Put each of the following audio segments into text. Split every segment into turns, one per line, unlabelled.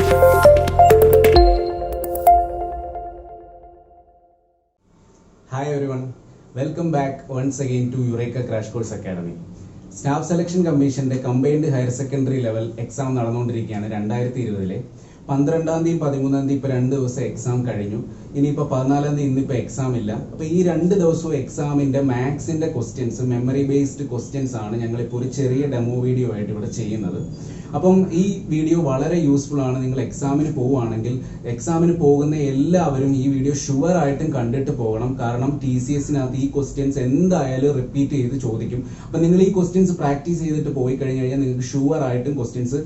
Hi everyone, welcome back once again to Eureka Crash Course Academy. Staff selection കമ്മീഷന്റെ combined higher secondary level exam നടന്നുകൊണ്ടിരിക്കുകയാണ് 2020-ലെ 12-ാം തീയതി 13-ാം തീയതി ഇപ്പോൾ 2 ദിവസം എക്സാം കഴിഞ്ഞു. ഇനിയിപ്പോൾ 14-ാം തീയതി ഇന്നിപ്പോൾ എക്സാം ഇല്ല. അപ്പോൾ ഈ 2 ദിവസവും എക്സാമിന്റെ മാത്സിന്റെ ക്വസ്റ്റ്യൻസ്, മെമ്മറി ബേസ്ഡ് ക്വസ്റ്റ്യൻസ് ആണ് ഞങ്ങളിപ്പോൾ ഒരു ചെറിയ ഡെമോ വീഡിയോ ആയിട്ട് ഇവിടെ ചെയ്യുന്നത്. അപ്പം ഈ വീഡിയോ വളരെ യൂസ്ഫുൾ ആണ്. നിങ്ങൾ എക്സാമിന് പോവുകയാണെങ്കിൽ എക്സാമിന് പോകുന്ന എല്ലാവരും ഈ വീഡിയോ ഷുവർ ആയിട്ടും കണ്ടിട്ട് പോകണം. കാരണം TCSനകത്ത് ഈ ക്വസ്റ്റ്യൻസ് എന്തായാലും റിപ്പീറ്റ് ചെയ്ത് ചോദിക്കും. അപ്പം നിങ്ങൾ ഈ ക്വസ്റ്റ്യൻസ് പ്രാക്ടീസ് ചെയ്തിട്ട് പോയി കഴിഞ്ഞ് കഴിഞ്ഞാൽ നിങ്ങൾക്ക് ഷുവർ ആയിട്ടും ക്വസ്റ്റ്യൻസ്,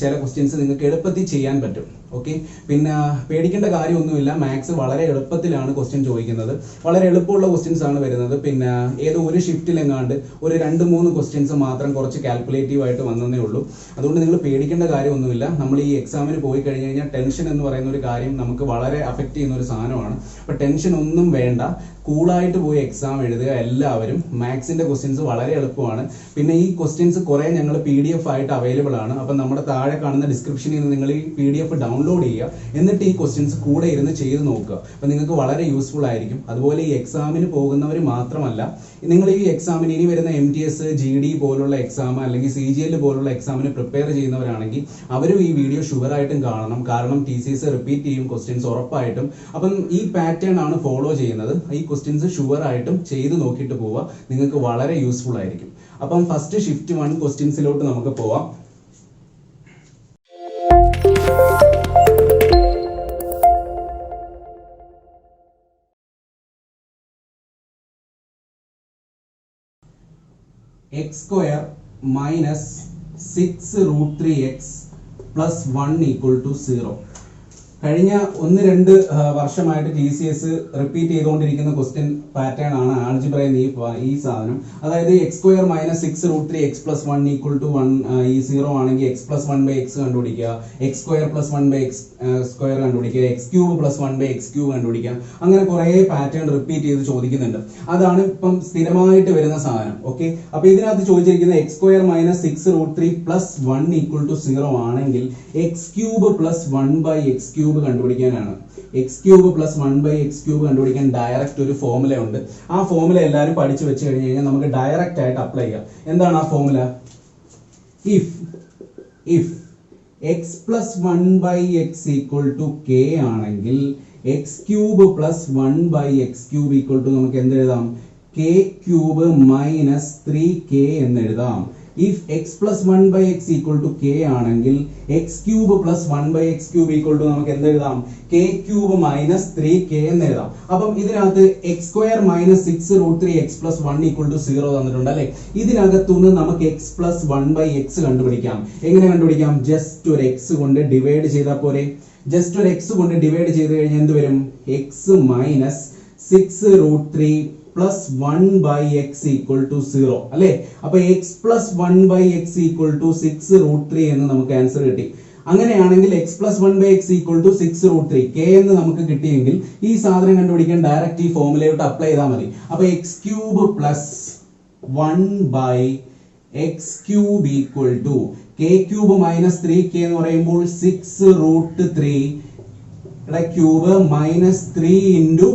ചില ക്വസ്റ്റ്യൻസ് നിങ്ങൾക്ക് എളുപ്പത്തിൽ ചെയ്യാൻ പറ്റും. ഓക്കെ, പിന്നെ പേടിക്കേണ്ട കാര്യമൊന്നുമില്ല. മാത്സ് വളരെ എളുപ്പത്തിലാണ് ക്വസ്റ്റ്യൻ ചോദിക്കുന്നത്. വളരെ എളുപ്പമുള്ള ക്വസ്റ്റ്യൻസ് ആണ് വരുന്നത്. പിന്നെ ഏതോ ഒരു ഷിഫ്റ്റിലെങ്ങാണ്ട് ഒരു 2-3 ക്വസ്റ്റ്യൻസ് മാത്രം കുറച്ച് കാൽക്കുലേറ്റീവ് ആയിട്ട് വന്നതേ ഉള്ളൂ. അതുകൊണ്ട് നിങ്ങൾ പേടിക്കേണ്ട കാര്യമൊന്നുമില്ല. നമ്മൾ ഈ എക്സാമിന് പോയി കഴിഞ്ഞ് കഴിഞ്ഞാൽ ടെൻഷൻ എന്ന് പറയുന്ന ഒരു കാര്യം നമുക്ക് വളരെ അഫക്റ്റ് ചെയ്യുന്ന ഒരു സാധനമാണ്. അപ്പൊ ടെൻഷൻ ഒന്നും വേണ്ട, കൂളായിട്ട് പോയി എക്സാം എഴുതുക. എല്ലാവരും മാത്സിന്റെ ക്വസ്റ്റ്യൻസ് വളരെ എളുപ്പമാണ്. പിന്നെ ഈ ക്വസ്റ്റ്യൻസ് കുറെ ഞങ്ങൾ PDF ആയിട്ട് അവൈലബിൾ ആണ്. അപ്പം നമ്മുടെ താഴെ കാണുന്ന ഡിസ്ക്രിപ്ഷനിൽ നിന്ന് നിങ്ങൾ ഈ PDF ഡൗൺലോഡ് ചെയ്യുക. എന്നിട്ട് ഈ ക്വസ്റ്റ്യൻസ് കൂടെ ഇരുന്ന് ചെയ്ത് നോക്കുക. അപ്പം നിങ്ങൾക്ക് വളരെ യൂസ്ഫുൾ ആയിരിക്കും. അതുപോലെ ഈ എക്സാമിന് പോകുന്നവർ മാത്രമല്ല, നിങ്ങൾ ഈ എക്സാമിന് ഇനി വരുന്ന MTS, GD പോലുള്ള എക്സാം അല്ലെങ്കിൽ CGL പോലുള്ള എക്സാമിന് പ്രിപ്പയർ ചെയ്യുന്നവരാണെങ്കിൽ അവരും ഈ വീഡിയോ ഷുവർ ആയിട്ടും കാണണം. കാരണം TCS റിപ്പീറ്റ് ചെയ്യും ക്വസ്റ്റ്യൻസ് ഉറപ്പായിട്ടും. അപ്പം ഈ പാറ്റേൺ ആണ് ഫോളോ ചെയ്യുന്നത്. ഈ ക്വസ്റ്റ്യൻസ് ഷുവർ ആയിട്ടും ചെയ്ത് നോക്കിയിട്ട് പോവുക. നിങ്ങൾക്ക് വളരെ യൂസ്ഫുൾ ആയിരിക്കും. അപ്പം ഫസ്റ്റ് ഷിഫ്റ്റ് 1 ക്വസ്റ്റ്യൻസിലോട്ട് നമുക്ക് പോവാം. x² minus 6√3x plus 1 equal to 0. കഴിഞ്ഞ 1-2 വർഷമായിട്ട് TCS റിപ്പീറ്റ് ചെയ്തുകൊണ്ടിരിക്കുന്ന ക്വസ്റ്റ്യൻ പാറ്റേൺ ആണ് ആൾജിബ്ര ഈ സാധനം. അതായത് x² minus 6√3x plus 1 equal to 1, ഈ 0 ആണെങ്കിൽ x plus 1/x കണ്ടുപിടിക്കുക, x² plus 1/x² കണ്ടുപിടിക്കുക, x³ plus 1/x³ കണ്ടുപിടിക്കുക. അങ്ങനെ കുറെ പാറ്റേൺ റിപ്പീറ്റ് ചെയ്ത് ചോദിക്കുന്നുണ്ട്. അതാണ് ഇപ്പം സ്ഥിരമായിട്ട് വരുന്ന സാധനം. ഓക്കെ, അപ്പൊ ഇതിനകത്ത് ചോദിച്ചിരിക്കുന്ന x² minus 6√3 plus 1 equal to 0 ആണെങ്കിൽ x³ plus 1/x³ കണ്ടുപിടിക്കാനാണ്. x³ plus 1/x³ കണ്ടുപിടിക്കാൻ ഡയറക്റ്റ് ഒരു ഫോർമുല ഉണ്ട്. ആ ഫോർമുല എല്ലാവരും പഠിച്ചു വെച്ച് കഴിഞ്ഞ് കഴിഞ്ഞാൽ നമുക്ക് ഡയറക്റ്റ് ആയിട്ട് അപ്ലൈ ചെയ്യാം. എന്താണ് ആ formula? If x plus 1/x equal to k ആണെങ്കിൽ x³ plus 1/x³ equal to നമുക്ക് എന്ത് എഴുതാം? k³ minus 3k എന്ന് എഴുതാം. If x plus 1/x equal to k ആണെങ്കിൽ x³ plus 1/x³ equal to നമുക്ക് എന്ത് എഴുതാം? k³ minus 3k എന്ന് എഴുതാം. അപ്പം ഇതിനകത്ത് x² minus 6√3x plus 1 equal to 0 തന്നിട്ടുണ്ട് അല്ലെ. ഇതിനകത്തുനിന്ന് നമുക്ക് x plus 1/x കണ്ടുപിടിക്കാം. എങ്ങനെ കണ്ടുപിടിക്കാം? ജസ്റ്റ് ഒരു x കൊണ്ട് ഡിവൈഡ് ചെയ്താൽ പോരെ. ജസ്റ്റ് ഒരു x കൊണ്ട് ഡിവൈഡ് ചെയ്ത് കഴിഞ്ഞാൽ എന്ത് വരും? x minus 6√3 plus 1/x equal to 0 അല്ലെ. അപ്പൊ x plus 1/x equal to 6√3 എന്ന് നമുക്ക് ആൻസർ കിട്ടി. അങ്ങനെയാണെങ്കിൽ x plus 1/x equal to 6√3 k എന്ന് നമുക്ക് കിട്ടിയെങ്കിൽ ഈ സാധനം കണ്ടുപിടിക്കാൻ ഡയറക്റ്റ് ഈ ഫോർമുലയോട്ട് അപ്ലൈ ചെയ്താൽ മതി. അപ്പൊ x³ plus 1/x³ equal to k³ minus 3k എന്ന് പറയുമ്പോൾ 6√3 ക്യൂബ് minus 3 into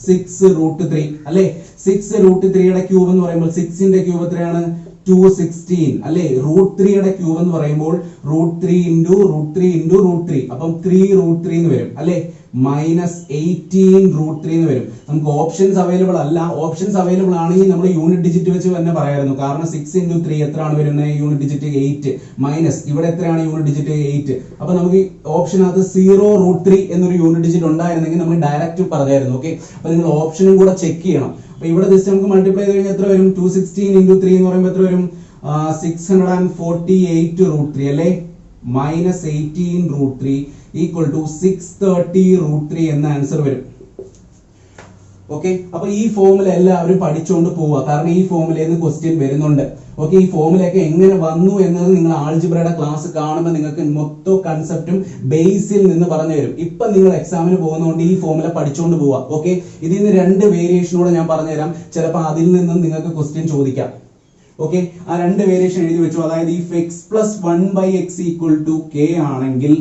6√3 അല്ലെ. 6√3 ക്യൂബ് എന്ന് പറയുമ്പോൾ 6ന്റെ ക്യൂബ് എത്രയാണ്? 216 അല്ലെ. √3 ക്യൂബ് എന്ന് പറയുമ്പോൾ √3 into √3 into √3 അപ്പം 3√3 എന്ന് വരും അല്ലെ. -18√3 എന്ന് വരും. നമുക്ക് ഓപ്ഷൻസ് അവൈലബിൾ അല്ല. ഓപ്ഷൻസ് അവൈലബിൾ ആണെങ്കിൽ നമ്മൾ യൂണിറ്റ് ഡിജിറ്റ് വെച്ച് തന്നെ പറയായിരുന്നു. കാരണം 6 into 3 എത്രയാണ് വരുന്നത്? യൂണിറ്റ് ഡിജിറ്റ് 8 മൈനസ് ഇവിടെ എത്രയാണ്? Unit digit 8. അപ്പൊ നമുക്ക് ഓപ്ഷനകത്ത് 0√3 എന്നൊരു യൂണിറ്റ് ഡിജിറ്റ് ഉണ്ടായിരുന്നെങ്കിൽ നമ്മൾ ഡയറക്റ്റ് പറയായിരുന്നു. ഓക്കെ, അപ്പൊ നിങ്ങൾ ഓപ്ഷനും കൂടെ ചെക്ക് ചെയ്യണം. അപ്പൊ ഇവിടെ ജസ്റ്റ് നമുക്ക് മൾട്ടിപ്ലൈ ചെയ്ത് കഴിഞ്ഞാൽ എത്ര വരും? 216 into 3 എന്ന് പറയുമ്പോൾ എത്ര വരും? 648√3 അല്ലെ. -18√3 equal to 630√3 എന്ന ആൻസർ വരും. ഓക്കെ, അപ്പൊ ഈ ഫോർമുല എല്ലാവരും പഠിച്ചുകൊണ്ട് പോവുക. കാരണം ഈ ഫോർമുലയിൽ നിന്ന് ക്വസ്റ്റ്യൻ വരുന്നുണ്ട്. ഓക്കെ, ഈ ഫോർമുലയൊക്കെ എങ്ങനെ വന്നു എന്നത് നിങ്ങൾ ആൾജിബ്രയുടെ ക്ലാസ് കാണുമ്പോൾ നിങ്ങൾക്ക് മൊത്തം കൺസെപ്റ്റും ബേസിൽ നിന്ന് പറഞ്ഞു തരും. ഇപ്പൊ നിങ്ങൾ എക്സാമിന് പോകുന്നതുകൊണ്ട് ഈ ഫോർമുല പഠിച്ചുകൊണ്ട് പോവുക. ഓക്കെ, ഇതിൽ നിന്ന് 2 വേരിയേഷനൂടെ ഞാൻ പറഞ്ഞുതരാം. ചിലപ്പോൾ അതിൽ നിന്നും നിങ്ങൾക്ക് ക്വസ്റ്റ്യൻ ചോദിക്കാം. ഓക്കെ, ആ 2 വേരിയേഷൻ എഴുതി വെച്ചു. അതായത് if x plus 1/x equal to k ആണെങ്കിൽ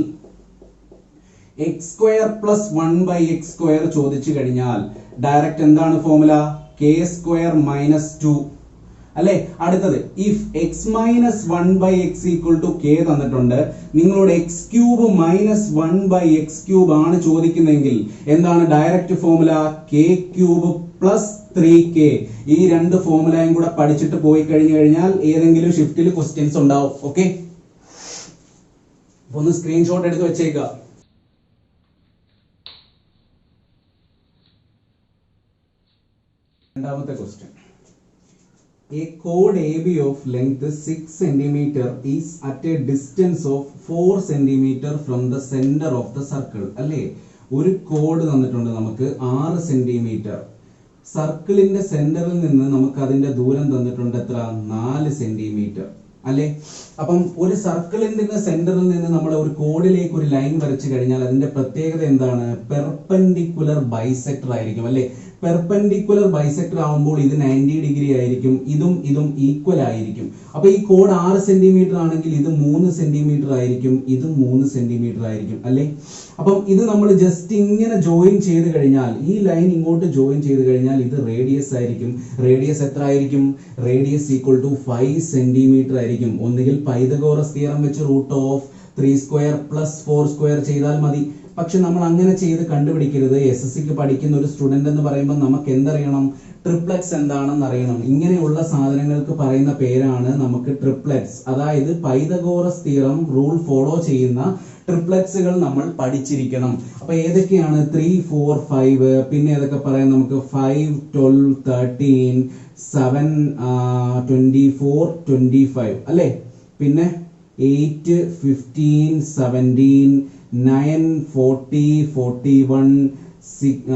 X square plus 1/x square ചോദിച്ചു കഴിഞ്ഞാൽ ഡയറക്റ്റ് എന്താണ് ഫോർമുല? കെ സ്ക്വയർ മൈനസ് 2 അല്ലെ. അടുത്തത് if x minus 1/x equal to k തന്നിട്ടുണ്ട്, നിങ്ങളോട് X cube minus 1/x cube ആണ് ചോദിക്കുന്നതെങ്കിൽ എന്താണ് direct formula? K cube plus 3k. ഈ രണ്ട് ഫോർമുലയും കൂടെ പഠിച്ചിട്ട് പോയി കഴിഞ്ഞു കഴിഞ്ഞാൽ ഏതെങ്കിലും ഷിഫ്റ്റിൽ ക്വസ്റ്റ്യൻസ് ഉണ്ടാവും. ഓക്കെ, ഒന്ന് സ്ക്രീൻഷോട്ട് എടുത്ത് വെച്ചേക്കുക. രണ്ടാമത്തെ question, a chord AB of length 6 cm is at a distance of 4 cm from the center of the circle. അല്ലേ, ഒരു കോഡ് തന്നിട്ടുണ്ട് നമുക്ക് 6 സെന്റിമീറ്റർ. സർക്കിളിന്റെ സെന്ററിൽ നിന്ന് നമുക്ക് അതിന്റെ ദൂരം തന്നിട്ടുണ്ട് എത്ര? 4 സെന്റിമീറ്റർ അല്ലെ. അപ്പം ഒരു സർക്കിളിന്റെ സെന്ററിൽ നിന്ന് നമ്മൾ ഒരു കോഡിലേക്ക് ഒരു ലൈൻ വരച്ചു കഴിഞ്ഞാൽ അതിന്റെ പ്രത്യേകത എന്താണ്? പെർപെൻഡിക്കുലർ ബൈസെക്ടർ ആയിരിക്കും അല്ലെ. പെർപെൻഡിക്കുലർ ബൈസെക്ടർ ആവുമ്പോൾ ഇത് 90 ഡിഗ്രി ആയിരിക്കും, ഇതും ഈക്വൽ ആയിരിക്കും. അപ്പൊ ഈ കോഡ് 6 സെന്റിമീറ്റർ ആണെങ്കിൽ ഇത് 3 സെന്റിമീറ്റർ ആയിരിക്കും, ഇതും 3 സെന്റിമീറ്റർ ആയിരിക്കും അല്ലെ. അപ്പം ഇത് നമ്മൾ ജസ്റ്റ് ഇങ്ങനെ ജോയിൻ ചെയ്ത് കഴിഞ്ഞാൽ, ഈ ലൈൻ ഇങ്ങോട്ട് ജോയിൻ ചെയ്ത് കഴിഞ്ഞാൽ ഇത് റേഡിയസ് ആയിരിക്കും. റേഡിയസ് എത്ര ആയിരിക്കും? റേഡിയസ് ഈക്വൽ ടു 5 സെന്റിമീറ്റർ ആയിരിക്കും. ഒന്നുകിൽ പൈതഗോറസ് തിയറം വെച്ച് √3² + 4² ചെയ്താൽ മതി. പക്ഷെ നമ്മൾ അങ്ങനെ ചെയ്ത് കണ്ടുപിടിക്കരുത്. SSCക്ക് പഠിക്കുന്ന ഒരു സ്റ്റുഡന്റ് എന്ന് പറയുമ്പോൾ നമുക്ക് എന്തറിയണം? ട്രിപ്ലറ്റ്സ് എന്താണെന്ന് അറിയണം. ഇങ്ങനെയുള്ള സാധനങ്ങൾക്ക് പറയുന്ന പേരാണ് നമുക്ക് ട്രിപ്ലറ്റ്സ്. അതായത് പൈതഗോറസ് തിയറം റൂൾ ഫോളോ ചെയ്യുന്ന ട്രിപ്ലറ്റ്സുകൾ നമ്മൾ പഠിച്ചിരിക്കണം. അപ്പൊ ഏതൊക്കെയാണ്? 3, 4, 5. പിന്നെ ഏതൊക്കെ പറയാം നമുക്ക്? 5, 12, 13, 7, 24, 25 അല്ലെ. പിന്നെ 8, 15, 17, 9, 40, 41,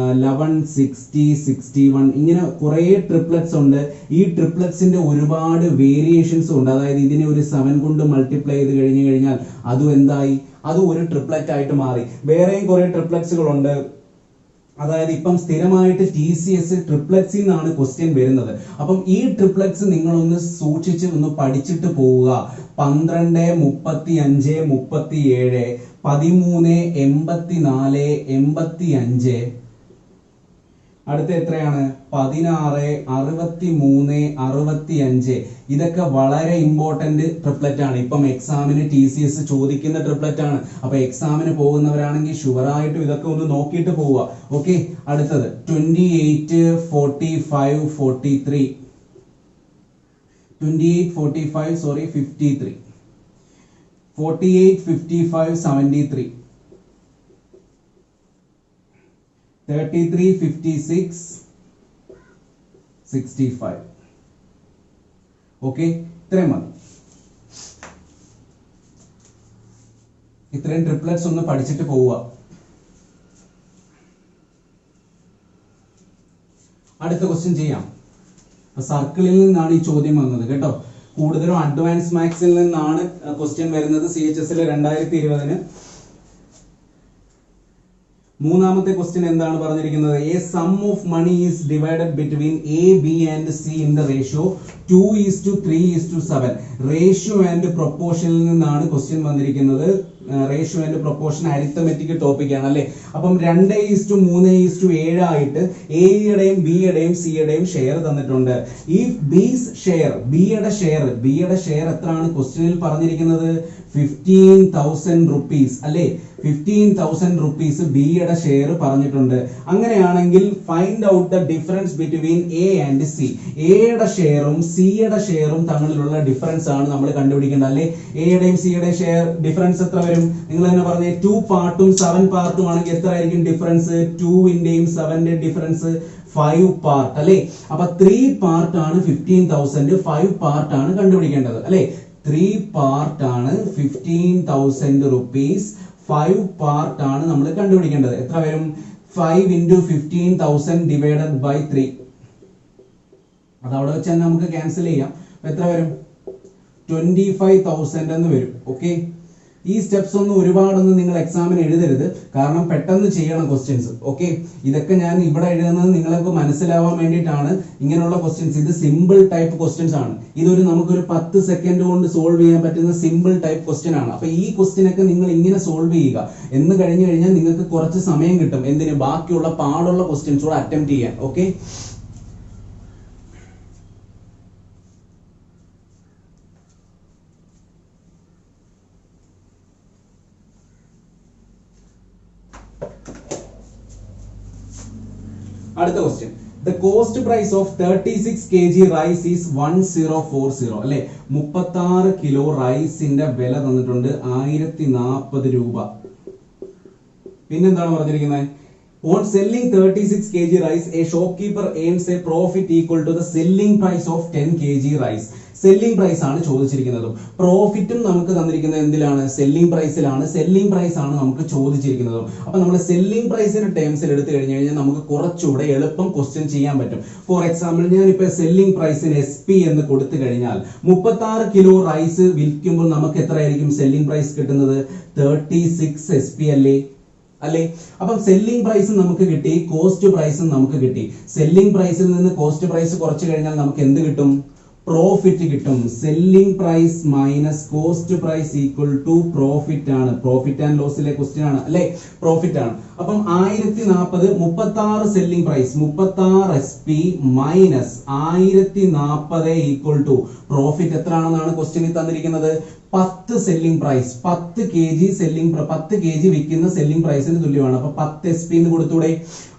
11, 60, 61. ഇങ്ങനെ കുറെ ട്രിപ്ലറ്റ്സ് ഉണ്ട്. ഈ ട്രിപ്ലറ്റ്സിന്റെ ഒരുപാട് വേരിയേഷൻസ് ഉണ്ട്. അതായത് ഇതിനെ ഒരു 7 കൊണ്ട് മൾട്ടിപ്ലൈ ചെയ്ത് കഴിഞ്ഞു കഴിഞ്ഞാൽ അതും എന്തായി? അതും ഒരു ട്രിപ്ലറ്റ് ആയിട്ട് മാറി. വേറെയും കുറെ ട്രിപ്ലറ്റ്സുകൾ ഉണ്ട്. അതായത് ഇപ്പം സ്ഥിരമായിട്ട് TCS ട്രിപ്ലറ്റ്സിൽ നിന്നാണ് ക്വസ്റ്റ്യൻ വരുന്നത്. അപ്പം ഈ ട്രിപ്ലറ്റ്സ് നിങ്ങളൊന്ന് സൂക്ഷിച്ച് ഒന്ന് പഠിച്ചിട്ട് പോവുക. 12, 35, 37, 13, 84, 85. അടുത്ത എത്രയാണ്? 16, 63, 65. ഇതൊക്കെ വളരെ ഇമ്പോർട്ടന്റ് ട്രിപ്ലറ്റ് ആണ്. ഇപ്പം എക്സാമിന് TCS ചോദിക്കുന്ന ട്രിപ്ലറ്റ് ആണ്. അപ്പൊ എക്സാമിന് പോകുന്നവരാണെങ്കിൽ ഷുവറായിട്ടും ഇതൊക്കെ ഒന്ന് നോക്കിയിട്ട് പോവുക. ഓക്കെ, അടുത്തത് 28, 45, 43. 28, 45, 53. 48, 55, 73. 33, 56, 65. ഓക്കെ, ഇത്രയും മതി. ഇത്രയും ട്രിപ്ലറ്റ്സ് ഒന്ന് പഠിച്ചിട്ട് പോവുക. അടുത്ത ക്വസ്റ്റ്യൻ ചെയ്യാം. സർക്കിളിൽ നിന്നാണ് ഈ ചോദ്യം വന്നത് കേട്ടോ. കൂടുതലും അഡ്വാൻസ് മാത്സിൽ നിന്നാണ് ക്വസ്റ്റ്യൻ വരുന്നത് CHS 2020. മൂന്നാമത്തെ ക്വസ്റ്റ്യൻ എന്താണ് പറഞ്ഞിരിക്കുന്നത്? A sum of money is divided between A, B and C in the ratio 2:3:7. Ratio and പ്രൊപ്പോർഷനിൽ നിന്നാണ് ക്വസ്റ്റ്യൻ വന്നിരിക്കുന്നത്. Ratio and proportion arithmetic topic ആണ് അല്ലെ. അപ്പം 2:3:7 ആയിട്ട് എയുടെയും ബിയുടെയും സിയുടെയും ഷെയർ തന്നിട്ടുണ്ട്. ഈ ബിയുടെ ഷെയർ എത്രയാണ് ക്വസ്റ്റ്യനിൽ പറഞ്ഞിരിക്കുന്നത്? 15,000 റുപ്പീസ് അല്ലെ. 15,000 റുപ്പീസ് ബിയുടെ ഷെയർ പറഞ്ഞിട്ടുണ്ട്. അങ്ങനെയാണെങ്കിൽ find out the difference between A and C. എയുടെ ഷെയറും സിയുടെ ഷെയറും തമ്മിലുള്ള ഡിഫറൻസ് ആണ് നമ്മൾ കണ്ടുപിടിക്കേണ്ടത് അല്ലെ. എയുടെയും സിയുടെയും ഷെയർ ഡിഫറൻസ് എത്ര വരും? നിങ്ങൾ തന്നെ പറഞ്ഞേ. 2 പാർട്ടും 7 പാർട്ടും ആണെങ്കിൽ എത്ര ആയിരിക്കും ഡിഫറൻസ്? 2ന്റെയും 7ന്റെയും ഡിഫറൻസ് 5 പാർട്ട് അല്ലെ. അപ്പൊ 3 പാർട്ട് ആണ് 15,000, 5 പാർട്ട് ആണ് കണ്ടുപിടിക്കേണ്ടത് അല്ലെ. 3 പാർട്ട് ആണ് 15,000 റുപ്പീസ്, 5 പാർട്ട് ആണ് നമ്മൾ കണ്ടുപിടിക്കേണ്ടത്. എത്ര വരും? 5 into 15,000 divided by 3. അത് അവിടെ വെച്ച് തന്നെ നമുക്ക് ക്യാൻസൽ ചെയ്യാം. എത്ര വരും? 25,000 എന്ന് വരും. ഓക്കെ, ഈ സ്റ്റെപ്സ് ഒന്നും ഒരുപാടൊന്നും നിങ്ങൾ എക്സാമിന് എഴുതരുത്, കാരണം പെട്ടെന്ന് ചെയ്യണം ക്വസ്റ്റ്യൻസ്. ഓക്കെ, ഇതൊക്കെ ഞാൻ ഇവിടെ എഴുതുന്നത് നിങ്ങൾക്ക് മനസ്സിലാവാൻ വേണ്ടിയിട്ടാണ്. ഇങ്ങനെയുള്ള ക്വസ്റ്റ്യൻസ് ഇത് സിമ്പിൾ ടൈപ്പ് ക്വസ്റ്റ്യൻസ് ആണ്. ഇതൊരു നമുക്കൊരു 10 സെക്കൻഡ് കൊണ്ട് സോൾവ് ചെയ്യാൻ പറ്റുന്ന സിമ്പിൾ ടൈപ്പ് ക്വസ്റ്റ്യൻ ആണ്. അപ്പൊ ഈ ക്വസ്റ്റ്യൻ ഒക്കെ നിങ്ങൾ ഇങ്ങനെ സോൾവ് ചെയ്യുക എന്ന് കഴിഞ്ഞു കഴിഞ്ഞാൽ നിങ്ങൾക്ക് കുറച്ച് സമയം കിട്ടും എന്തിന്, ബാക്കിയുള്ള പാടുള്ള ക്വസ്റ്റ്യൻസ് കൂടെ അറ്റംപ്റ്റ് ചെയ്യാൻ. ഓക്കെ, അടുത്ത question. The cost price of 36 kg rice is 1040 അല്ലെ, 36 കിലോ റൈസിന്റെ വില തന്നിട്ടുണ്ട് 1040 രൂപ. പിന്നെന്താണ് പറഞ്ഞിരിക്കുന്നത്? On selling 36 kg rice, a shopkeeper earns a profit equal to the selling price of 10 kg rice. Selling price ആണ് ചോദിച്ചിരിക്കുന്നത്. പ്രോഫിറ്റും നമുക്ക് തന്നിരിക്കുന്നത് എന്തിലാണ്? സെല്ലിംഗ് പ്രൈസിലാണ്. സെല്ലിംഗ് പ്രൈസ് ആണ് നമുക്ക് ചോദിച്ചിരിക്കുന്നത്. അപ്പൊ നമ്മൾ സെല്ലിംഗ് പ്രൈസിന്റെ ടേംസിൽ എടുത്തു കഴിഞ്ഞു കഴിഞ്ഞാൽ നമുക്ക് കുറച്ചുകൂടെ എളുപ്പം ക്വസ്റ്റ്യൻ ചെയ്യാൻ പറ്റും. ഫോർ എക്സാമ്പിൾ, ഞാനിപ്പോ സെല്ലിംഗ് പ്രൈസിന് SP എന്ന് കൊടുത്തു കഴിഞ്ഞാൽ 36 കിലോ റൈസ് വിൽക്കുമ്പോൾ നമുക്ക് എത്രയായിരിക്കും സെല്ലിംഗ് പ്രൈസ് കിട്ടുന്നത്? 36 SP അല്ലേ? അപ്പം സെല്ലിംഗ് പ്രൈസ് നമുക്ക് കിട്ടി, കോസ്റ്റ് പ്രൈസും നമുക്ക് കിട്ടി. സെല്ലിംഗ് പ്രൈസിൽ നിന്ന് കോസ്റ്റ് പ്രൈസ് കുറച്ചു കഴിഞ്ഞാൽ നമുക്ക് എന്ത് കിട്ടും? പ്രോഫിറ്റ് കിട്ടും. Selling price minus cost price equal to profit ആണ്. പ്രോഫിറ്റ് ആൻഡ് ലോസിലെ ക്വസ്റ്റ്യൻ ആണ് അല്ലെ, പ്രോഫിറ്റ് ആണ്. അപ്പം 1040 36 selling price 36 SP minus 1040 equal to profit എത്ര ആണെന്നാണ് ക്വസ്റ്റ്യനിൽ തന്നിരിക്കുന്നത്? 10 selling price. 10 kg selling 10 kg വിൽക്കുന്ന സെല്ലിംഗ് പ്രൈസിന് തുല്യമാണ്. അപ്പൊ 10 SP എന്ന് കൊടുത്തൂടെ?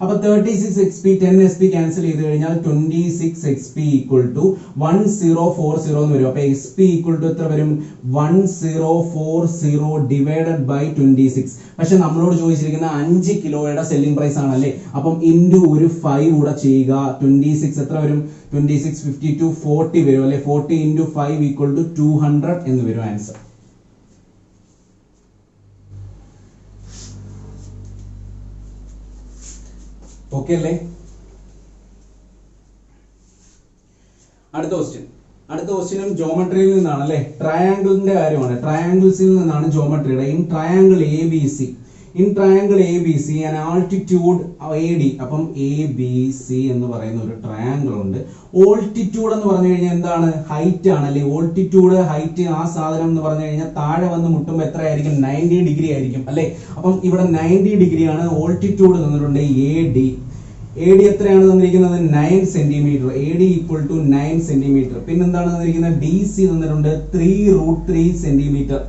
അപ്പൊ 36 XP 10 SP ക്യാൻസൽ ചെയ്ത് കഴിഞ്ഞാൽ 26 XP ഈക്വൽ ടു 1040 എന്ന് വരും. അപ്പൊ SP ഈക്വൽ ടു എത്ര വരും? 1040 ഡിവൈഡഡ് ബൈ 26. പക്ഷെ നമ്മളോട് ചോദിച്ചിരിക്കുന്ന 5 കിലോയുടെ സെല്ലിംഗ് പ്രൈസ് ആണല്ലേ. അപ്പം ഇൻറ്റു ഒരു 5 കൂടെ ചെയ്യുക. 26 എത്ര വരും? 26 52 40 വരും അല്ലെ. 40 into 5 equal to 200 എന്ന് വരും ആൻസർ. ഓക്കെ അല്ലേ? അടുത്ത ക്വസ്റ്റ്യനും ജോമെട്രിയിൽ നിന്നാണ് അല്ലെ. ട്രയാങ്കിളിന്റെ കാര്യമാണ്. ട്രയാങ്കിൾസിൽ നിന്നാണ് ജോമെട്രിയുടെ. In triangle ABC, in triangle ABC and altitude AD. അപ്പം ABC എന്ന് പറയുന്ന ഒരു ട്രയാങ്കിൾ ഉണ്ട്. ഓൾട്ടിറ്റ്യൂഡ് എന്ന് പറഞ്ഞു കഴിഞ്ഞാൽ എന്താണ്? ഹൈറ്റ് ആണ് അല്ലെ. ഓൾട്ടിറ്റ്യൂഡ് ഹൈറ്റ് ആ സാധനം എന്ന് പറഞ്ഞു കഴിഞ്ഞാൽ താഴെ വന്ന് മുട്ടുമ്പോൾ എത്ര ആയിരിക്കും? 90 ഡിഗ്രി ആയിരിക്കും അല്ലെ. അപ്പം ഇവിടെ 90 ഡിഗ്രിയാണ് ഓൾട്ടിറ്റ്യൂഡ് തന്നിട്ടുണ്ട്. AD എത്രയാണ് തന്നിരിക്കുന്നത്? 9 centimetre. AD equal to 9 centimetre. പിന്നെന്താണ് തന്നിരിക്കുന്നത്? DC തന്നിട്ടുണ്ട് 3√3 സെന്റിമീറ്റർ.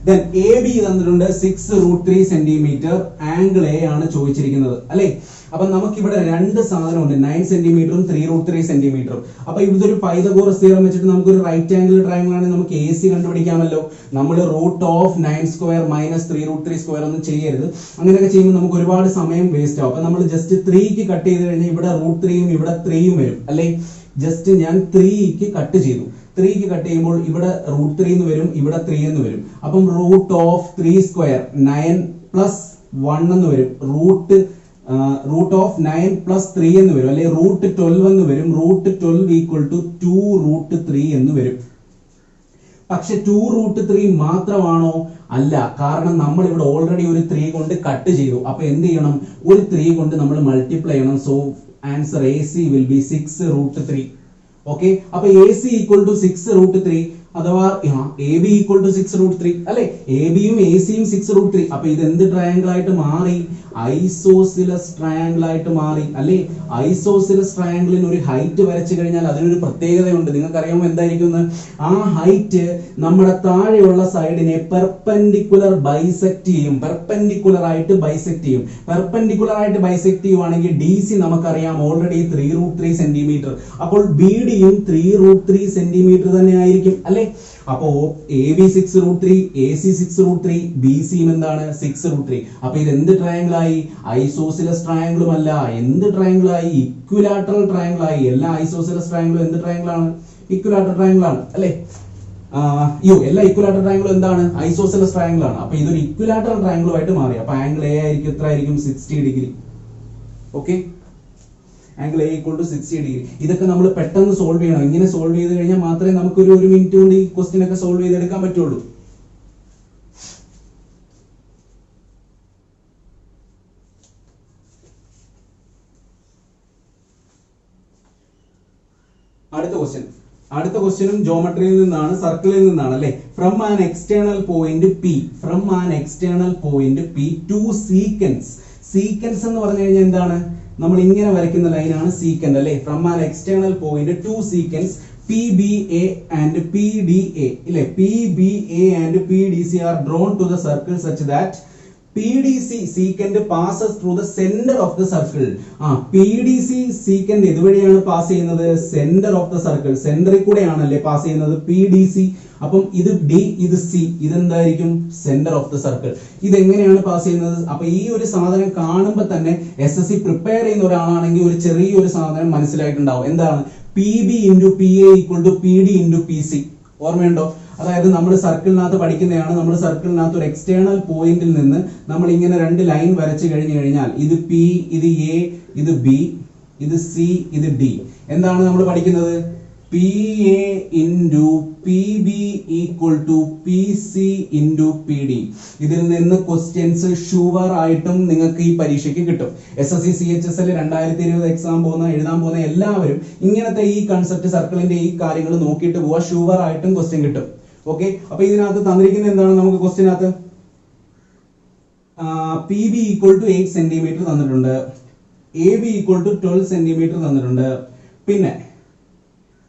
Then AB തന്നിട്ടുണ്ട് 6√3 സെന്റിമീറ്റർ. ആംഗിൾ A ആണ് ചോദിച്ചിരിക്കുന്നത് അല്ലെ. അപ്പൊ നമുക്ക് ഇവിടെ രണ്ട് സാധനമുണ്ട്, 9 സെന്റിമീറ്ററും 3√3 സെന്റിമീറ്ററും. അപ്പൊ ഇതൊരു പൈതഗോറസ് തിയറം വെച്ചിട്ട് നമുക്കൊരു റൈറ്റ് ആംഗിൾ ട്രയാംഗിൾ ആണെങ്കിൽ നമുക്ക് AC കണ്ടുപിടിക്കാമല്ലോ. നമ്മൾ √9² മൈനസ് 3√3 സ്ക്വയർ ഒന്നും ചെയ്യരുത്. അങ്ങനെയൊക്കെ ചെയ്യുമ്പോൾ നമുക്ക് ഒരുപാട് സമയം വേസ്റ്റ് ആവും. അപ്പൊ നമ്മൾ ജസ്റ്റ് 3ക്ക് കട്ട് ചെയ്ത് കഴിഞ്ഞാൽ ഇവിടെ √3യും ഇവിടെ 3യും വരും അല്ലെ. ജസ്റ്റ് ഞാൻ 3ക്ക് കട്ട് ചെയ്തു. 3ക്ക് കട്ട് ചെയ്യുമ്പോൾ ഇവിടെ √3 എന്ന് വരും, ഇവിടെ 3 എന്ന് വരും. അപ്പം √3² 9 പ്ലസ് 1 എന്ന് വരും. √9 പ്ലസ് 3 എന്ന് വരും അല്ലെ. √12 എന്ന് വരും. √12 ഈക്വൽ ടു 2√3 എന്ന് വരും. പക്ഷെ 2√3 മാത്രമാണോ? അല്ല. കാരണം നമ്മൾ ഇവിടെ ഓൾറെഡി ഒരു 3 കൊണ്ട് കട്ട് ചെയ്തു. അപ്പൊ എന്ത് ചെയ്യണം? ഒരു 3 കൊണ്ട് നമ്മൾ മൾട്ടിപ്ലൈ ചെയ്യണം. So answer AC will be 6√3. Okay, അപ്പൊ AC ഈക്വൽ ടു 6√3 അഥവാ AB ഈക്വൽ ടു 6√3 അല്ലെ. ABയും ACയും 6√3. അപ്പൊ ഇത് എന്ത് ട്രയാംഗിൾ ആയിട്ട് മാറി? ഐസോസിലസ് ട്രയാംഗിൾ ആയിട്ട് മാറി അല്ലെ. ഐസോസിലസ് ട്രയാംഗിളിന് ഒരു ഹൈറ്റ് വരച്ചു കഴിഞ്ഞാൽ അതിനൊരു പ്രത്യേകതയുണ്ട്. നിങ്ങൾക്ക് അറിയാമോ എന്തായിരിക്കും? ആ ഹൈറ്റ് നമ്മുടെ താഴെയുള്ള സൈഡിനെ പെർപെൻഡിക്കുലർ ബൈസെക്ട് ചെയ്യും. പെർപെൻഡിക്കുലർ ആയിട്ട് ബൈസെക്ട് ചെയ്യും. പെർപെൻഡിക്കുലർ ആയിട്ട് ബൈസെക്ട് ചെയ്യുവാണെങ്കിൽ DC നമുക്കറിയാം ഓൾറെഡി 3√3 സെന്റിമീറ്റർ. അപ്പോൾ BDയും 3√3 സെന്റിമീറ്റർ തന്നെ ആയിരിക്കും അല്ലെ. അപ്പോ AB 6√3, AC 6√3, BCയും എന്താണ്? 6√3. അപ്പൊ ഇത് എന്ത് ട്രയാംഗിൾ ആയി? ഐസോസിലസ് ട്രയാംഗിളും അല്ല. എന്ത് ട്രയാംഗിൾ ആയി? ഇക്വിലാറ്ററൽ ട്രയാംഗിൾ ആയി. എല്ലാ ഐസോസിലസ് ട്രയാംഗിളും എന്ത് ട്രയാംഗിൾ ആണ്? ഇക്വിലാറ്ററൽ ട്രയാംഗിൾ ആണ് അല്ലെ. എല്ലാ ഇക്വിലാറ്ററൽ ട്രയാംഗിളും എന്താണ്? ഐസോസിലസ് ട്രയാംഗിൾ ആണ്. അപ്പൊ ഇതൊരു ഇക്വിലാറ്ററൽ ട്രയാംഗിളുമായിട്ട് മാറി. അപ്പൊ ആംഗിൾ A ആയിരിക്കും എത്ര ആയിരിക്കും? 60 degree. Okay, angle A equal to 60 degree. ഇതൊക്കെ നമ്മൾ പെട്ടെന്ന് സോൾവ് ചെയ്യണം. ഇങ്ങനെ സോൾവ് ചെയ്ത് കഴിഞ്ഞാൽ മാത്രമേ നമുക്ക് ഒരു മിനിറ്റ് കൊണ്ട് ഈ ക്വസ്റ്റ്യൻ ഒക്കെ സോൾവ് ചെയ്തെടുക്കാൻ പറ്റുള്ളൂ. അടുത്ത ക്വസ്റ്റ്യനും ജോമെട്രിയിൽ നിന്നാണ്, സർക്കിളിൽ നിന്നാണ് അല്ലെ. From an external point P to sequence. Sequence എന്ന് പറഞ്ഞു കഴിഞ്ഞാൽ എന്താണ്? നമ്മൾ ഇങ്ങനെ വരയ്ക്കുന്ന ലൈനാണ് സീക്വന്റ് അല്ലെ. From an external point two sequence PBA and PDA ഇല്ലേ, PBA and PDC are drawn to the circle such that PDC secant passes through the center of the circle. PDC secant ഇതുവഴിയാണ് പാസ് ചെയ്യുന്നത്, centre of the circle, സെന്ററിൽ കൂടെയാണല്ലേ pass ചെയ്യുന്നത് PDC. അപ്പം ഇത് D, ഇത് C, ഇതെന്തായിരിക്കും? Centre of the circle. ഇതെങ്ങനെയാണ് പാസ് ചെയ്യുന്നത്? അപ്പൊ ഈ ഒരു സാധനം കാണുമ്പോൾ തന്നെ SSC പ്രിപ്പയർ ചെയ്യുന്ന ഒരാളാണെങ്കിൽ ഒരു ചെറിയൊരു സാധനം മനസ്സിലായിട്ടുണ്ടാവും. എന്താണ്? PB into PA equal to PD into PC. ഓർമ്മയുണ്ടോ? അതായത് നമ്മൾ സർക്കിളിനകത്ത് പഠിക്കുന്നതാണ്. നമ്മൾ സർക്കിളിനകത്ത് ഒരു എക്സ്റ്റേണൽ പോയിന്റിൽ നിന്ന് നമ്മൾ ഇങ്ങനെ രണ്ട് ലൈൻ വരച്ചു കഴിഞ്ഞാൽ ഇത് P, ഇത് A, ഇത് B, ഇത് C, ഇത് D. എന്താണ് നമ്മൾ പഠിക്കുന്നത്? PA into PB equal to PC into PD. ഇതിൽ നിന്ന് ക്വസ്റ്റ്യൻസ് ഷുവർ ആയിട്ടും നിങ്ങൾക്ക് ഈ പരീക്ഷയ്ക്ക് കിട്ടും. SSC CHSL 2020 എക്സാം എഴുതാൻ പോകുന്ന എല്ലാവരും ഇങ്ങനത്തെ ഈ കൺസെപ്റ്റ്, സർക്കിളിന്റെ ഈ കാര്യങ്ങൾ നോക്കിയിട്ട് പോവാ, ഷുവർ ആയിട്ടും ക്വസ്റ്റ്യൻ കിട്ടും. ഓക്കെ, അപ്പൊ ഇതിനകത്ത് തന്നിരിക്കുന്നത് എന്താണ്? നമുക്ക് ക്വസ്റ്റ്യനകത്ത് PB equal to 8 സെന്റിമീറ്റർ തന്നിട്ടുണ്ട്, AB equal to 12 സെന്റിമീറ്റർ തന്നിട്ടുണ്ട്, പിന്നെ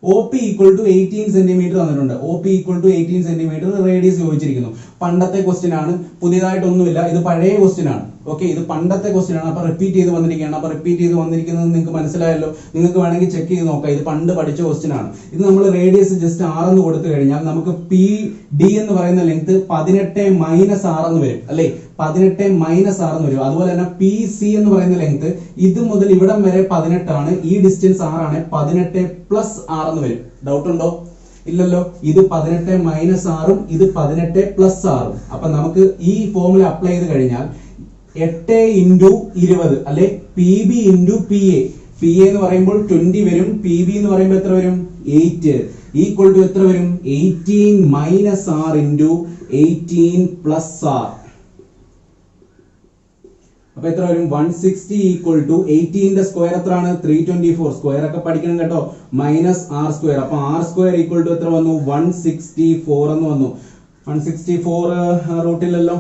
OP equal to 18 സെന്റിമീറ്റർ തന്നിട്ടുണ്ട്. OP equal to 18 centimetre radius ചോദിച്ചിരിക്കുന്നു. പണ്ടത്തെ ക്വസ്റ്റ്യൻ ആണ്, പുതിയതായിട്ടൊന്നുമില്ല, ഇത് പഴയ ക്വസ്റ്റ്യൻ ആണ്. ഓക്കെ, ഇത് പണ്ടത്തെ ക്വസ്റ്റ്യൻ ആണ്. അപ്പൊ റിപ്പീറ്റ് ചെയ്ത് വന്നിരിക്കുകയാണ്. അപ്പൊ റിപ്പീറ്റ് ചെയ്ത് വന്നിരിക്കുന്നത് നിങ്ങൾക്ക് മനസ്സിലായല്ലോ. നിങ്ങൾക്ക് വേണമെങ്കിൽ ചെക്ക് ചെയ്ത് നോക്കാം. ഇത് പണ്ട് പഠിച്ച ക്വസ്റ്റ്യൻ ആണ്. ഇത് നമ്മൾ റേഡിയസ് ജസ്റ്റ് 6 എന്ന് കൊടുത്തു കഴിഞ്ഞാൽ നമുക്ക് PD എന്ന് പറയുന്ന ലെങ്ത് 18 - 6 എന്ന് വരും അല്ലെ. 18 - 6 എന്ന് വരും. അതുപോലെ തന്നെ PC എന്ന് പറയുന്ന ലെങ്ത് ഇത് മുതൽ ഇവിടം വരെ 18 ആണ്. ഈ ഡിസ്റ്റൻസ് 6 ആണ്. 18 + 6 എന്ന് വരും. ഡൗട്ട് ഉണ്ടോ? ഇല്ലല്ലോ. ഇത് 18 - 6ഉം ഇത് 18 + 6ഉം. അപ്പൊ നമുക്ക് ഈ ഫോർമുല അപ്ലൈ ചെയ്ത് കഴിഞ്ഞാൽ 8 × 20 അല്ലെ, PB × PA. PA എന്ന് പറയുമ്പോൾ 20 വരും, PB എന്ന് പറയുമ്പോൾ എത്ര വരും? 8 ഈക്വൽ ടു എത്ര വരും? 18 - 6 × 18 + 6. അപ്പൊ എത്ര വരും? 160 ഈക്വൽ ടു 18 ന്റെ സ്ക്വയർ എത്രയാണ്? 324. സ്ക്വയർ ഒക്കെ പഠിക്കണം കേട്ടോ. -r². അപ്പൊ r² ഈക്വൽ ടു എത്ര വന്നു? 164 എന്ന് വന്നു. 164 റൂട്ടിലല്ലോ.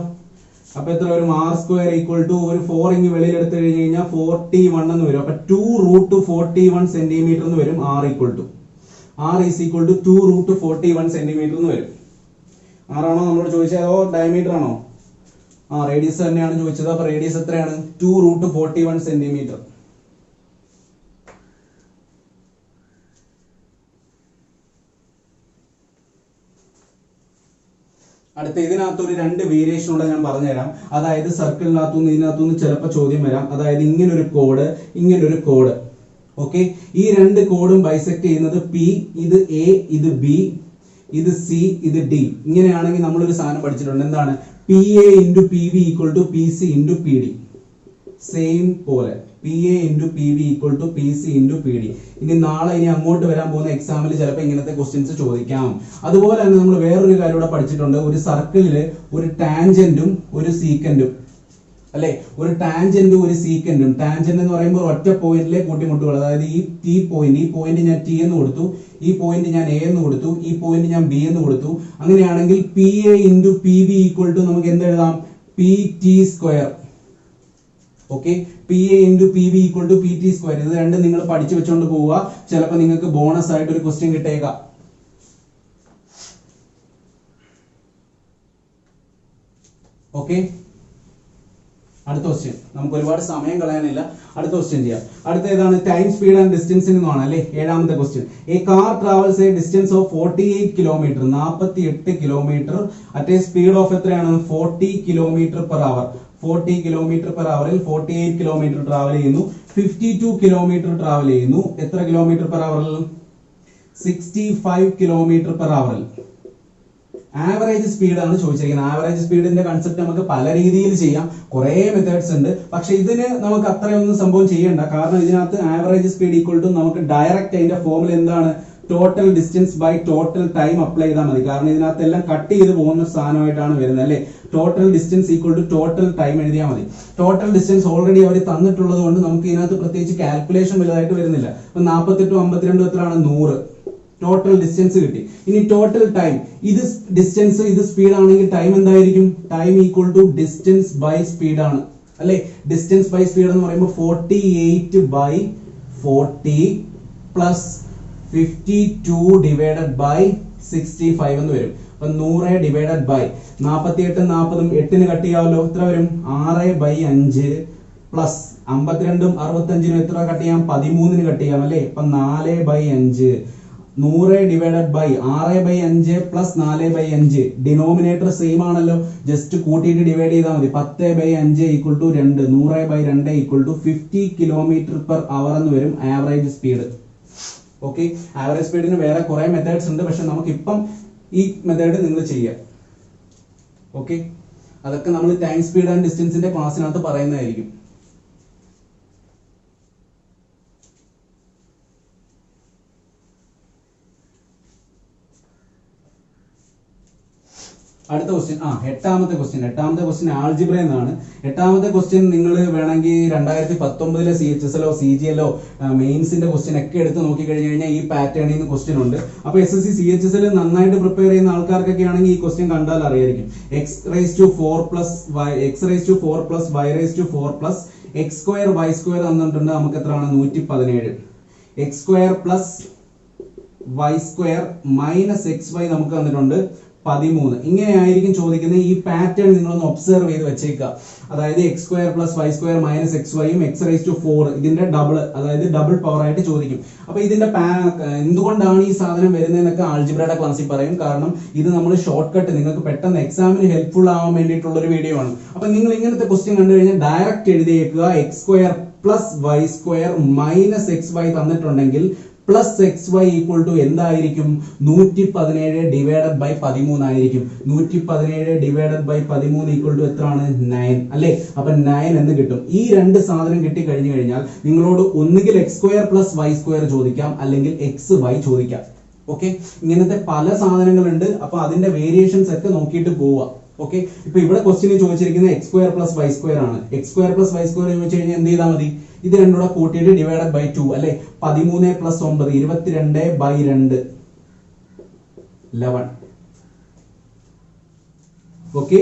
അപ്പൊ എത്ര വരും? r² ഈക്വൽ ടു ഒരു 4 ഇങ്ങ് വെളിയിൽ എടുത്തു കഴിഞ്ഞു കഴിഞ്ഞാൽ 41 എന്ന് വരും. അപ്പൊ 2√41 സെന്റിമീറ്റർ എന്ന് വരും. r ഈക്വൽ ടു 2√41 സെന്റിമീറ്റർ എന്ന് വരും. ആറാണോ നമ്മളോട് ചോദിച്ചത്, അതോ ഡയമീറ്റർ ആണോ? റേഡിയസ് തന്നെയാണ് ചോദിച്ചത്. അപ്പൊ റേഡിയസ് എത്രയാണ്? 2√41 സെന്റിമീറ്റർ. അടുത്ത ഇതിനകത്തൊരു 2 വേരിയേഷൻ ഉള്ള ഞാൻ പറഞ്ഞുതരാം. അതായത് സർക്കിളിനകത്തുനിന്ന് ഇതിനകത്തുനിന്ന് ചിലപ്പോൾ ചോദ്യം വരാം. അതായത് ഇങ്ങനൊരു കോഡ്, ഇങ്ങനൊരു കോഡ്. ഓക്കെ, ഈ 2 കോഡും ബൈസെക്ട് ചെയ്യുന്നത് P, ഇത് A, ഇത് B, ഇത് C, ഇത് D. ഇങ്ങനെയാണെങ്കിൽ നമ്മളൊരു സാധനം പഠിച്ചിട്ടുണ്ട്. എന്താണ്? PA × PB equal to PC × PD. Same പോലെ PA × PB equal to PC × PD. ഇനി അങ്ങോട്ട് വരാൻ പോകുന്ന എക്സാമിൽ ചിലപ്പോൾ ഇങ്ങനത്തെ ക്വസ്റ്റ്യൻസ് ചോദിക്കാം. അതുപോലെ തന്നെ നമ്മൾ വേറൊരു കാര്യം ഇവിടെ പഠിച്ചിട്ടുണ്ട്. ഒരു സർക്കിളില് ഒരു ടാൻജന്റും ഒരു സീക്കന്റും അല്ലെ, ഒരു ടാൻജന്റും ഒരു സീക്കന്റും. ടാൻജന്റ് എന്ന് പറയുമ്പോൾ ഒറ്റ പോയിന്റിലെ കൂട്ടിമുട്ടുകൾ. അതായത് ഈ പോയിന്റ് ഞാൻ T എന്ന് കൊടുത്തു, ഈ പോയിന്റ് ഞാൻ A എന്ന് കൊടുത്തു, ഈ പോയിന്റ് ഞാൻ B എന്ന് കൊടുത്തു. അങ്ങനെയാണെങ്കിൽ PA × PB equal to നമുക്ക് എന്തെഴുതാം? PT². Okay, PA × PB equal to PT². ഇത് രണ്ടും നിങ്ങൾ പഠിച്ചു വെച്ചോണ്ട് പോവുക. ചിലപ്പോൾ നിങ്ങൾക്ക് ബോണസ് ആയിട്ട് ഒരു ക്വസ്റ്റ്യൻ കിട്ടേക്കാം. ഓക്കെ, അടുത്ത ക്വസ്റ്റ്യൻ. നമുക്ക് ഒരുപാട് സമയം കളയാനില്ല. അടുത്ത ക്വസ്റ്റ്യൻ ചെയ്യാം. അടുത്ത ഏതാണ്? ടൈം, സ്പീഡ് ആൻഡ് ഡിസ്റ്റൻസിൽ നിന്നാണ് അല്ലെ. 7ാമത്തെ question. A car travels a distance of 48 kilometre, 48 kilometre at a speed of എത്രയാണ്? 40 km/h. 40 km/h 48 കിലോമീറ്റർ ട്രാവൽ ചെയ്യുന്നു. 52 കിലോമീറ്റർ ട്രാവൽ ചെയ്യുന്നു. എത്ര km/h? 65 km/h. ആവറേജ് സ്പീഡ് ആണ് ചോദിച്ചിരിക്കുന്നത്. ആവറേജ് സ്പീഡിന്റെ കൺസെപ്റ്റ് നമുക്ക് പല രീതിയിൽ ചെയ്യാം, കുറെ മെത്തേഡ്സ് ഉണ്ട്. പക്ഷെ ഇതിന് നമുക്ക് അത്രയൊന്നും സംഭവം ചെയ്യണ്ട. കാരണം ഇതിനകത്ത് ആവറേജ് സ്പീഡ് ഈക്വൽ ടു നമുക്ക് ഡയറക്റ്റ് അതിന്റെ ഫോർമുല എന്താണ്? Total distance by total time apply ചെയ്താൽ മതി. കാരണം ഇതിനകത്ത് എല്ലാം കട്ട് ചെയ്ത് പോകുന്ന സാധനമായിട്ടാണ് വരുന്നത് അല്ലെ. Total distance equal to total time എഴുതിയാൽ മതി. ടോട്ടൽ ഡിസ്റ്റൻസ് ഓൾറെഡി അവർ തന്നിട്ടുള്ളത് കൊണ്ട് നമുക്ക് ഇതിനകത്ത് പ്രത്യേകിച്ച് കാൽക്കുലേഷൻ വലുതായിട്ട് വരുന്നില്ല. 48 52 എത്രയാണ്? 100. ടോട്ടൽ ഡിസ്റ്റൻസ് കിട്ടി. ഇനി ടോട്ടൽ ടൈം, ഇത് ഡിസ്റ്റൻസ് ഇത് സ്പീഡ് ആണെങ്കിൽ ടൈം എന്തായിരിക്കും? Time equal to distance by speed ആണ് അല്ലെ. ഡിസ്റ്റൻസ് ബൈ സ്പീഡ് എന്ന് പറയുമ്പോൾ 48/40 പ്ലസ് 52 ഡിവൈഡഡ് ബൈ 65 എന്ന് വരും. അപ്പൊ 100 ഡിവൈഡഡ് ബൈ 48 40 8 കട്ട് ചെയ്യാമല്ലോ. എത്ര വരും? 6/5 പ്ലസ് 52 65 എത്ര കട്ട് ചെയ്യാം? 13 കട്ട് ചെയ്യാം അല്ലെ. അപ്പൊ 4/5 100 divided by 6/5 plus 4/5. Denominator same ആണല്ലോ, ജസ്റ്റ് കൂട്ടിയിട്ട് ഡിവൈഡ് ചെയ്താൽ മതി. 10/5 equal to 2, 100/2 equal to 50 km/h എന്ന് വരും ആവറേജ് സ്പീഡ്. ഓക്കെ, ആവറേജ് സ്പീഡിന് വേറെ കുറെ മെത്തേഡ്സ് ഉണ്ട്, പക്ഷെ നമുക്ക് ഇപ്പം ഈ മെത്തേഡ് നിങ്ങൾ ചെയ്യാം. ഓക്കെ, അതൊക്കെ നമ്മൾ ടൈം സ്പീഡ് ആൻഡ് ഡിസ്റ്റൻസിന്റെ ക്ലാസ്സിനകത്ത് പറയുന്നതായിരിക്കും. അടുത്ത ക്വസ്റ്റ്യൻ, എട്ടാമത്തെ ക്വസ്റ്റ്യൻ ആൾജിബ്ര എന്നാണ്. എട്ടാമത്തെ ക്വസ്റ്റ്യൻ നിങ്ങൾ വേണമെങ്കിൽ 2019 CHSLO CGLO മെയിൻസിന്റെ ക്വസ്റ്റ്യൻ ഒക്കെ എടുത്ത് നോക്കി കഴിഞ്ഞു കഴിഞ്ഞാൽ ഈ പാറ്റേണിൽ നിന്ന് ക്വസ്റ്റ്യൻ ഉണ്ട്. അപ്പൊ SSC CHSL നന്നായിട്ട് പ്രിപ്പയർ ചെയ്യുന്ന ആൾക്കാർക്കൊക്കെ ആണെങ്കിൽ ഈ ക്വസ്റ്റ്യൻ കണ്ടാൽ അറിയായിരിക്കും. x⁴ plus y plus x²y² തന്നിട്ടുണ്ട്. നമുക്ക് എത്രയാണ്? 117. x² plus y² minus xy നമുക്ക് തന്നിട്ടുണ്ട് 13. ഇങ്ങനെയായിരിക്കും ചോദിക്കുന്നത്. ഈ പാറ്റേൺ നിങ്ങളൊന്ന് ഒബ്സർവ് ചെയ്ത് വെച്ചേക്കുക. അതായത് x² plus y² minus xyയും x⁴ ഇതിന്റെ ഡബിൾ, അതായത് ഡബിൾ പവർ ആയിട്ട് ചോദിക്കും. അപ്പൊ ഇതിന്റെ എന്തുകൊണ്ടാണ് ഈ സാധനം വരുന്നതെന്നൊക്കെ ആൾജിബ്രയുടെ ക്ലാസ്സിൽ പറയും. കാരണം ഇത് നമ്മൾ ഷോർട്ട് കട്ട് നിങ്ങൾക്ക് പെട്ടെന്ന് എക്സാമിന് ഹെൽപ്ഫുൾ ആവാൻ വേണ്ടിയിട്ടുള്ള ഒരു വീഡിയോ ആണ്. അപ്പൊ നിങ്ങൾ ഇങ്ങനത്തെ ക്വസ്റ്റ്യൻ കണ്ടു കഴിഞ്ഞാൽ ഡയറക്റ്റ് എഴുതിയേക്കുക. x² plus y² minus xy തന്നിട്ടുണ്ടെങ്കിൽ പ്ലസ് xy ഈക്വൽ ടു എന്തായിരിക്കും? 117 ഡിവൈഡഡ് ബൈ 13 ആയിരിക്കും. 117 ഡിവൈഡഡ് ബൈ 13 ഈക്വൽ ടു എത്രയാണ്? 9 അല്ലെ. അപ്പൊ 9 എന്ന് കിട്ടും. ഈ രണ്ട് സാധനം കിട്ടി കഴിഞ്ഞു കഴിഞ്ഞാൽ നിങ്ങളോട് ഒന്നുകിൽ x² പ്ലസ് y² ചോദിക്കാം, അല്ലെങ്കിൽ xy ചോദിക്കാം. ഓക്കെ, ഇങ്ങനത്തെ പല സാധനങ്ങളുണ്ട്. അപ്പൊ അതിന്റെ വേരിയേഷൻസ് ഒക്കെ നോക്കിയിട്ട് പോവുക. ഓക്കെ, ഇപ്പൊ ഇവിടെ ക്വസ്റ്റ്യൻ ചോദിച്ചിരിക്കുന്നത് x² പ്ലസ് y² ആണ്. x² പ്ലസ് y² ചോദിച്ചു കഴിഞ്ഞാൽ എന്ത് ചെയ്താൽ മതി? ഇത് രണ്ടും കൂടെ കൂട്ടിയിട്ട് ഡിവൈഡഡ് ബൈ 2 അല്ലെ. 13 plus 9 22/2 11. Okay,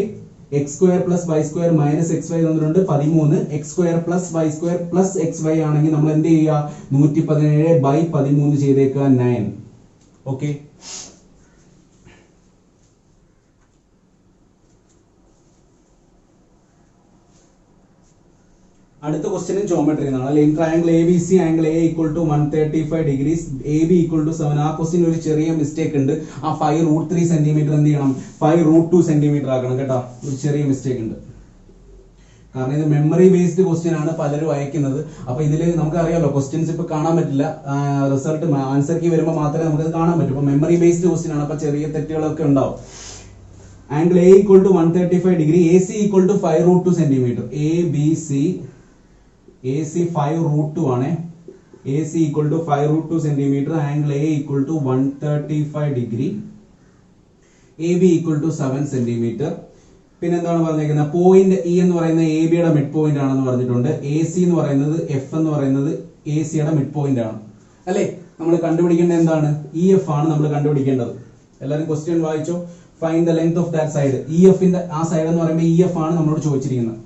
x² plus y² minus xy തന്നിട്ടുണ്ട് 13. x² plus y² plus xy ആണെങ്കിൽ നമ്മൾ എന്ത് ചെയ്യുക? 117/13 ചെയ്തേക്കുക 9. ഓക്കെ, അടുത്ത ക്വസ്റ്റ്യനും ജോമെട്രി എന്നാണ് അല്ലെ. Triangle ABC angle A equal to 135 degrees, AB equal to 7. ആ ക്വസ്റ്റ്യൻ ഒരു ചെറിയ മിസ്റ്റേക്ക് ഉണ്ട്. ആ 5√3 സെന്റിമീറ്റർ എന്ത് ചെയ്യണം? 5√2 സെന്റിമീറ്റർ ആക്കണം കേട്ടോ. ഒരു ചെറിയ മിസ്റ്റേക്ക് ഉണ്ട്. കാരണം ഇത് മെമ്മറി ബേസ്ഡ് ക്വസ്റ്റ്യൻ ആണ് പലരും അയക്കുന്നത്. അപ്പൊ ഇതിൽ നമുക്ക് അറിയാലോ ക്വസ്റ്റ്യൻസ് ഇപ്പൊ കാണാൻ പറ്റില്ല. റിസൾട്ട് ആൻസർ കീ വരുമ്പോൾ മാത്രമേ നമുക്ക് കാണാൻ പറ്റൂ. അപ്പൊ മെമ്മറി ബേസ്ഡ് ക്വസ്റ്റ്യൻ ആണ്. അപ്പൊ ചെറിയ തെറ്റുകളൊക്കെ ഉണ്ടാവും. Angle A equal to 135 degree, AC equal to 5√2 centimetre. AC 5√2 ആണ്. AC equal to 5√2 centimetre. Angle A equal to 135 degree. AB equal to 7 centimetre. പിന്നെ എന്താണ് പറഞ്ഞേക്കുന്നത്? പോയിന്റ് E എന്ന് പറയുന്നത് AB യുടെ മിഡ് പോയിന്റ് ആണെന്ന് പറഞ്ഞിട്ടുണ്ട്. AC എന്ന് പറയുന്നത് F എന്ന് പറയുന്നത് AC യുടെ മിഡ് പോയിന്റ് ആണ് അല്ലെ. നമ്മൾ കണ്ടുപിടിക്കേണ്ടത് എന്താണ്? EF ആണ് നമ്മൾ കണ്ടുപിടിക്കേണ്ടത്. എല്ലാവരും ക്വസ്റ്റ്യൻ വായിച്ചോ. Find the length of that side. EF ന്റെ ആ സൈഡ് എന്ന് പറയുമ്പോൾ EF ആണ് നമ്മളോട് ചോദിച്ചിരിക്കുന്നത്.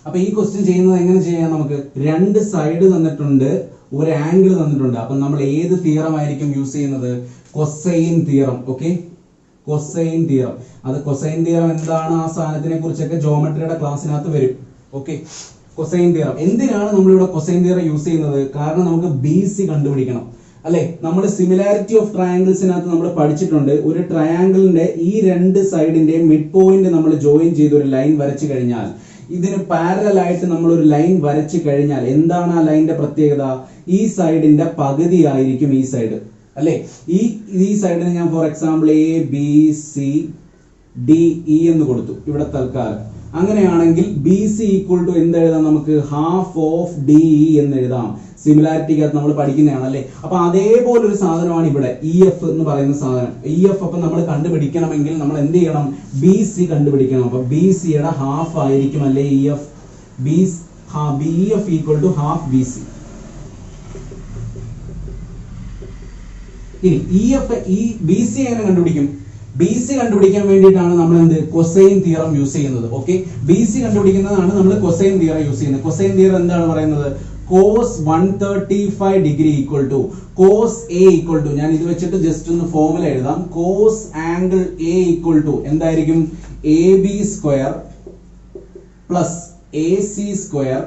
അപ്പൊ ഈ ക്വസ്റ്റ്യൻ ചെയ്യുന്നത് എങ്ങനെ ചെയ്യാം? നമുക്ക് രണ്ട് സൈഡ് തന്നിട്ടുണ്ട്, ഒരു ആംഗിൾ തന്നിട്ടുണ്ട്. അപ്പൊ നമ്മൾ ഏത് തിയറം ആയിരിക്കും യൂസ് ചെയ്യുന്നത്? Cosine theorem. Okay, cosine theorem. അത് കൊസൈൻ തിയറം എന്താണ്, ആ സാധനത്തിനെ കുറിച്ചൊക്കെ ജോമെട്രിയുടെ ക്ലാസ്സിനകത്ത് വരും. Okay, cosine theorem. എന്തിനാണ് നമ്മളിവിടെ കൊസൈൻ തിയറം യൂസ് ചെയ്യുന്നത്? കാരണം നമുക്ക് BC കണ്ടുപിടിക്കണം അല്ലെ. നമ്മൾ സിമിലാരിറ്റി ഓഫ് ട്രയാംഗിൾസിനകത്ത് നമ്മൾ പഠിച്ചിട്ടുണ്ട്. ഒരു ട്രയാംഗിളിന്റെ ഈ രണ്ട് സൈഡിന്റെ മിഡ് പോയിന്റ് നമ്മൾ ജോയിൻ ചെയ്ത് ഒരു ലൈൻ വരച്ചു കഴിഞ്ഞാൽ, ഇതിന് പാരലൽ ആയിട്ട് നമ്മൾ ഒരു ലൈൻ വരച്ചു കഴിഞ്ഞാൽ എന്താണ് ആ ലൈനിന്റെ പ്രത്യേകത? ഈ സൈഡിന്റെ പകുതി ആയിരിക്കും ഈ സൈഡ് അല്ലെ. ഈ സൈഡിന് ഞാൻ ഫോർ എക്സാമ്പിൾ ABCDE എന്ന് കൊടുത്തു ഇവിടെ തൽക്കാലം. അങ്ങനെയാണെങ്കിൽ BC ഈക്വൽ ടു എന്ത് എഴുതാം? നമുക്ക് ഹാഫ് ഓഫ് DE എന്ന് എഴുതാം. സിമിലാരിറ്റിക്കകത്ത് നമ്മൾ പഠിക്കുന്നതാണ് അല്ലെ. അപ്പൊ അതേപോലെ ഒരു സാധനമാണ് ഇവിടെ EF എന്ന് പറയുന്ന സാധനം. EF അപ്പൊ നമ്മൾ കണ്ടുപിടിക്കണമെങ്കിൽ നമ്മൾ എന്ത് ചെയ്യണം? BC കണ്ടുപിടിക്കണം. അപ്പൊ BC യുടെ ഹാഫ് ആയിരിക്കും അല്ലെ EF. EF equal to half BC. ഇനി ഈ ബി സി എങ്ങനെ കണ്ടുപിടിക്കും? ബി സി കണ്ടുപിടിക്കാൻ വേണ്ടിയിട്ടാണ് നമ്മൾ എന്ത് കൊസൈൻ തിയറം യൂസ് ചെയ്യുന്നത്. ഓക്കെ, ബി സി കണ്ടുപിടിക്കുന്നതാണ് നമ്മൾ കൊസൈൻ തിയറം യൂസ് ചെയ്യുന്നത്. കൊസൈൻ തിയറം എന്താണ് പറയുന്നത്? cos 135 degree equal to cos a equal to, ഞാൻ ഇത് വെച്ചിട്ട് ജസ്റ്റ് ഒന്ന് ഫോർമുല എഴുതാം. cos angle a equal to എന്തായിരിക്കും? A b square plus a c square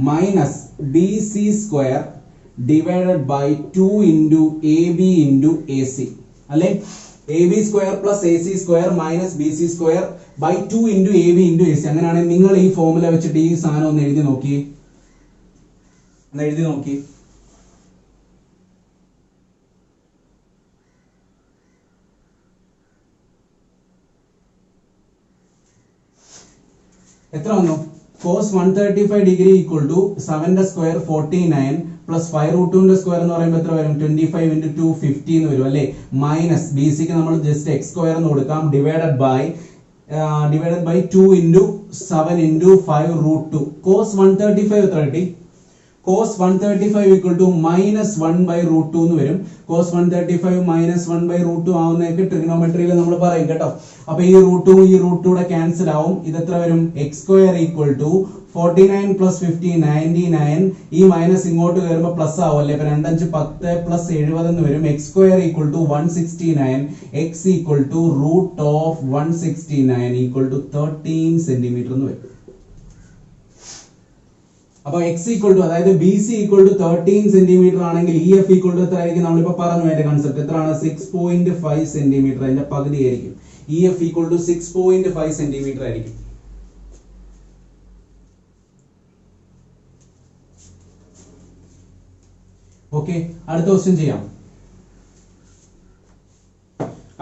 minus B C square divided by 2 into A B into A c അല്ലെ? A b square plus a c square minus B C square by 2 into A B into A C. അങ്ങനെയാണെങ്കിൽ നിങ്ങൾ ഈ formula വെച്ചിട്ട് ഈ സാധനം ഒന്ന് എഴുതി നോക്കി. എത്ര വന്നു? cos 135 degree equal to 7 square 49 plus 5√2 square എന്ന് പറയുമ്പോൾ എത്ര വരും? 25 ഇൻറ്റു 2 50 എന്ന് വരും അല്ലെ? മൈനസ് ബി സിക്ക് നമ്മൾ ജസ്റ്റ് എക്സ് സ്ക്വയർ എന്ന് കൊടുക്കാം, divided by 2 into 7 into 5√2. cos 135 എത്ര കിട്ടി? cos 135 equal to minus 1 by root 2 എന്ന് വരും. cos 135 minus 1 by root 2 ആവുന്നതൊക്കെ ട്രിഗണോമെട്രിയിൽ നമ്മൾ പറയും കേട്ടോ. അപ്പൊ ഈ റൂട്ട് 2 ഈ റൂട്ട് 2 ക്യാൻസൽ ആവും. ഇത് എത്ര വരും? X square equal to 49 plus 50 99. ഈ മൈനസ് ഇങ്ങോട്ട് കയറുമ്പോൾ പ്ലസ് ആവും അല്ലെ? അപ്പൊ 2 5 10 പ്ലസ് 70 എന്ന് വരും. X square equal to 169. X equal to root of 169 equal to 13 centimetre എന്ന് വരും. അപ്പൊ എക്സ് ഈക്വൽ ടു, അതായത് B C equal to 13 centimetre ആണെങ്കിൽ ഇ എഫ് ഈക്വൽ ടു എത്ര ആയിരിക്കും? നമ്മളിപ്പോ പറഞ്ഞു അതിന്റെ കൺസെപ്റ്റ് എത്രയാണ്? 6.5 സെന്റിമീറ്റർ. അതിന്റെ പകുതി ആയിരിക്കും. E F equal to 6.5 centimetre ആയിരിക്കും. ഓക്കെ, അടുത്ത ക്വസ്റ്റ്യൻ ചെയ്യാം.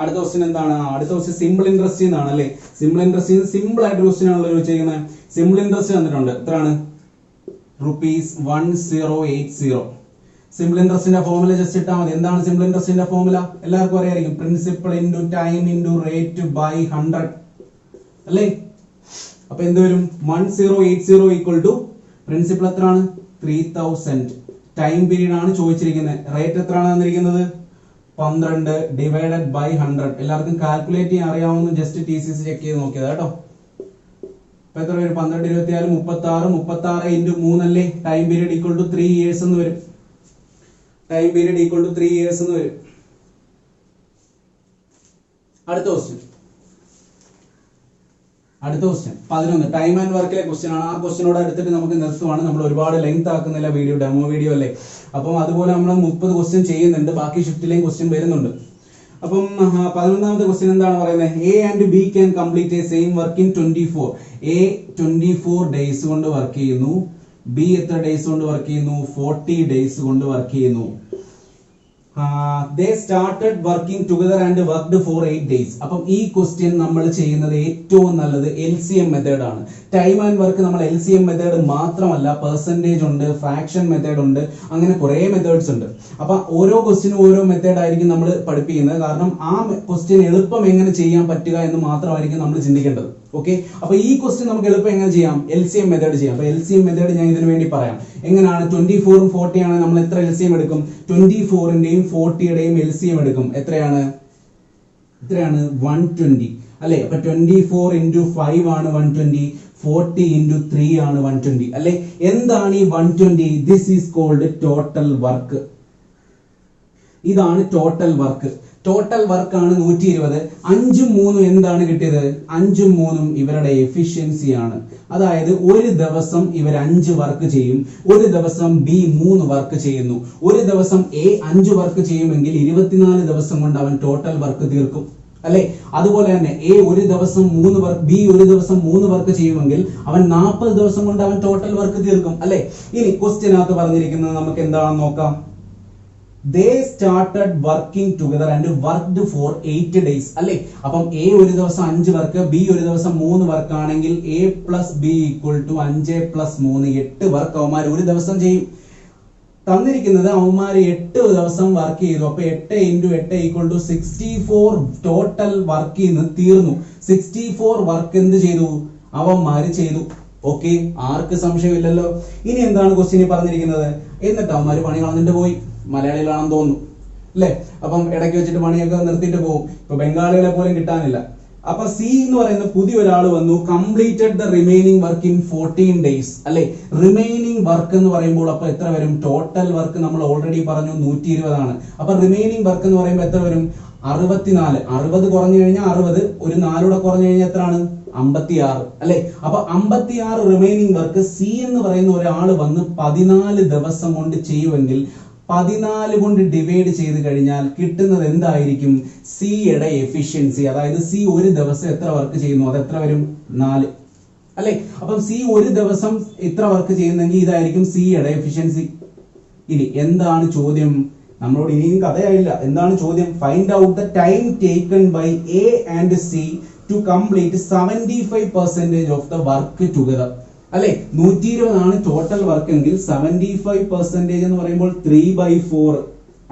അടുത്ത ക്വസ്റ്റ്യൻ എന്താണ്? അടുത്ത ക്വസ്റ്റ്യൻ സിമ്പിൾ ഇൻട്രസ്റ്റ് എന്നാണ് അല്ലെ? സിമ്പിൾ ഇൻട്രസ്റ്റ് സിമ്പിൾ ആയിട്ട് ക്വസ്റ്റ്യൻ ആണല്ലോ ചോദിച്ചിരിക്കുന്നത്. സിമ്പിൾ ഇൻട്രസ്റ്റ് തന്നിട്ടുണ്ട്. എത്രയാണ്? ₹1080. സിമ്പിൾ ഇൻട്രസ്റ്റിന്റെ ഫോർമുല ജസ്റ്റ് ഇട്ടാൽ മതി. എന്താണ് സിമ്പിൾ ഇൻട്രസ്റ്റിന്റെ ഫോർമുല? എല്ലാവർക്കും അറിയായിരിക്കും. Principal into time into rate by 100 അല്ലേ? അപ്പൊ എന്ത് വരും? 1080 ഈക്വൽ ടു പ്രിൻസിപ്പൽ എത്രയാണ്? 3000. ടൈം പീരീഡ് ആണ് ചോദിച്ചിരിക്കുന്നത്. റേറ്റ് എത്രയാണ് തന്നിരിക്കുന്നത്? 12 ഡിവൈഡഡ് ബൈ 100. എല്ലാവർക്കും കാൽക്കുലേറ്റ് ചെയ്യാൻ അറിയാവുന്ന ജസ്റ്റ് TCC ചെക്ക് ചെയ്ത് നോക്കിയതാ കേട്ടോ. അപ്പൊ എത്ര വരും? 12 24 36 ഇൻറ്റു 3 അല്ലേ? Time period equal to 3 years എന്ന് വരും. Time period equal to 3 years എന്ന് വരും. അടുത്ത ക്വസ്റ്റ്യൻ 11 ടൈം ആൻഡ് വർക്കിലെ ക്വസ്റ്റ്യൻ ആണ്. ആ ക്വസ്റ്റ്യനോട് എടുത്തിട്ട് നമുക്ക് നിർത്തുവാണ്. നമ്മൾ ഒരുപാട് ലെങ്ത് ആക്കുന്നില്ല വീഡിയോ, ഡെമോ വീഡിയോ അല്ലേ? അപ്പം അതുപോലെ നമ്മൾ 30 ക്വസ്റ്റ്യൻ ചെയ്യുന്നുണ്ട്. ബാക്കി ഷിഫ്റ്റിലെയും ക്വസ്റ്റ്യൻ വരുന്നുണ്ട്. അപ്പം 11ാമത്തെ ക്വസ്റ്റ്യൻ എന്താണ് പറയുന്നത്? A and B can complete A same work in 24. A 24 days കൊണ്ട് വർക്ക് ചെയ്യുന്നു. ബി എത്ര ഡേയ്സ് കൊണ്ട് വർക്ക് ചെയ്യുന്നു? 40 ഡേയ്സ് കൊണ്ട് വർക്ക് ചെയ്യുന്നു. They started working together and worked for 8 days. അപ്പം ഈ ക്വസ്റ്റ്യൻ നമ്മൾ ചെയ്യുന്നത് ഏറ്റവും നല്ലത് LCM മെത്തേഡ് ആണ്. ടൈം ആൻഡ് വർക്ക് നമ്മൾ LCM മെത്തേഡ് മാത്രമല്ല, പെർസെന്റേജ് ഉണ്ട്, ഫ്രാക്ഷൻ മെത്തേഡ് ഉണ്ട്, അങ്ങനെ കുറെ മെത്തേഡ്സ് ഉണ്ട്. അപ്പൊ ഓരോ ക്വസ്റ്റ്യനും ഓരോ മെത്തേഡ് ആയിരിക്കും നമ്മൾ പഠിപ്പിക്കുന്നത്. കാരണം ആ ക്വസ്റ്റ്യൻ എളുപ്പം എങ്ങനെ ചെയ്യാൻ പറ്റുക എന്ന് മാത്രമായിരിക്കും നമ്മൾ ചിന്തിക്കേണ്ടത്. ഓക്കെ, അപ്പൊ ഈ ക്വസ്റ്റ്യൻ നമുക്ക് എളുപ്പം എങ്ങനെ ചെയ്യാം? LCM മെത്തേഡ് ചെയ്യാം. അപ്പൊ LCM മെത്തേഡ് ഞാൻ ഇതിനു വേണ്ടി പറയാം. എങ്ങനെയാണ്? 24 ഉം 40 ആണ്. നമ്മൾ എത്ര LCM എടുക്കും? 24ന്റെയും 40യുടെയും LCM എടുക്കും. എത്രയാണ്? 120 അല്ലെ? അപ്പൊ 24 ഇൻറ്റു 5 ആണ് 120, 40 ഇൻറ്റു 3 ആണ് 120 അല്ലെ? എന്താണ് ഈ 120? This is called total work. ഇതാണ് ടോട്ടൽ വർക്ക്. ടോട്ടൽ വർക്ക് ആണ് 120. 5ഉം 3ഉം എന്താണ് കിട്ടിയത്? 5ഉം 3ഉം ഇവരുടെ എഫിഷ്യൻസി ആണ്. അതായത് ഒരു ദിവസം ഇവർ 5 വർക്ക് ചെയ്യും, ഒരു ദിവസം ബി 3 വർക്ക് ചെയ്യുന്നു. ഒരു ദിവസം എ 5 വർക്ക് ചെയ്യുമെങ്കിൽ 24 ദിവസം കൊണ്ട് അവൻ ടോട്ടൽ വർക്ക് തീർക്കും അല്ലെ? അതുപോലെ തന്നെ എ ഒരു ദിവസം 3 വർക്ക്, ബി ഒരു ദിവസം 3 വർക്ക് ചെയ്യുമെങ്കിൽ അവൻ 40 ദിവസം കൊണ്ട് അവൻ ടോട്ടൽ വർക്ക് തീർക്കും അല്ലെ? ഇനി ക്വസ്റ്റ്യനകത്ത് പറഞ്ഞിരിക്കുന്നത് നമുക്ക് എന്താണെന്ന് നോക്കാം. They started working together and worked for 8 days അല്ലെ? അപ്പം എ ഒരു ദിവസം 5 വർക്ക്, ബി ഒരു ദിവസം 3 വർക്ക് ആണെങ്കിൽ A plus B equal to 5 plus 3 8 work അവന്മാർ ഒരു ദിവസം ചെയ്യും. തന്നിരിക്കുന്നത് അവന്മാർ 8 ദിവസം വർക്ക് ചെയ്തു. അപ്പൊ 8 into 8 equal to 64 total work ഇന്ന് തീർന്നു. 64 വർക്ക് എന്ത് ചെയ്തു? അവന്മാര് ചെയ്തു. ഓക്കെ, ആർക്ക് സംശയമില്ലല്ലോ. ഇനി എന്താണ് ക്വസ്റ്റ്യൻ പറഞ്ഞിരിക്കുന്നത്? എന്നിട്ട് അവന്മാര് പണി കളഞ്ഞിട്ട് പോയി. മലയാളികളാണെന്ന് തോന്നുന്നു. അല്ലെ? അപ്പം ഇടയ്ക്ക് വെച്ചിട്ട് പണിയൊക്കെ നിർത്തിയിട്ട് പോകും. ഇപ്പൊ ബംഗാളികളെ പോലും കിട്ടാനില്ല. അപ്പൊ സി എന്ന് പറയുന്ന പുതിയ ഒരാൾ വന്നു, completed the remaining work in 14 days അല്ലെ? റിമൈനിങ് വർക്ക് എന്ന് പറയുമ്പോൾ അപ്പൊ എത്ര വരും? ടോട്ടൽ വർക്ക് നമ്മൾ ഓൾറെഡി പറഞ്ഞു 120 ആണ്. അപ്പൊ റിമൈനിങ് വർക്ക് എന്ന് പറയുമ്പോൾ എത്ര വരും? 64. 60 കുറഞ്ഞു കഴിഞ്ഞാൽ 60, ഒരു 4 കുറഞ്ഞു കഴിഞ്ഞാൽ എത്രയാണ്? 56 അല്ലെ? അപ്പൊ 56 റിമൈനിങ് വർക്ക് സി എന്ന് പറയുന്ന ഒരാൾ വന്ന് 14 ദിവസം കൊണ്ട് ചെയ്യുമെങ്കിൽ 14 കൊണ്ട് ഡിവൈഡ് ചെയ്ത് കഴിഞ്ഞാൽ കിട്ടുന്നത് എന്തായിരിക്കും? സിയുടെ എഫിഷ്യൻസി. അതായത് സി ഒരു ദിവസം എത്ര വർക്ക് ചെയ്യുന്നു, അത് എത്ര വരും? 4 അല്ലെ? അപ്പം സി ഒരു ദിവസം ഇത്ര വർക്ക് ചെയ്യുന്നെങ്കിൽ ഇതായിരിക്കും സിയുടെ എഫിഷ്യൻസി. ഇനി എന്താണ് ചോദ്യം? നമ്മളോട് ഇനിയും കഥയായില്ല. എന്താണ് ചോദ്യം? Find out the time taken by A and C to complete 75% of the work together അല്ലെ? 120 ആണ് ടോട്ടൽ വർക്ക് എങ്കിൽ 75% എന്ന് പറയുമ്പോൾ 3/4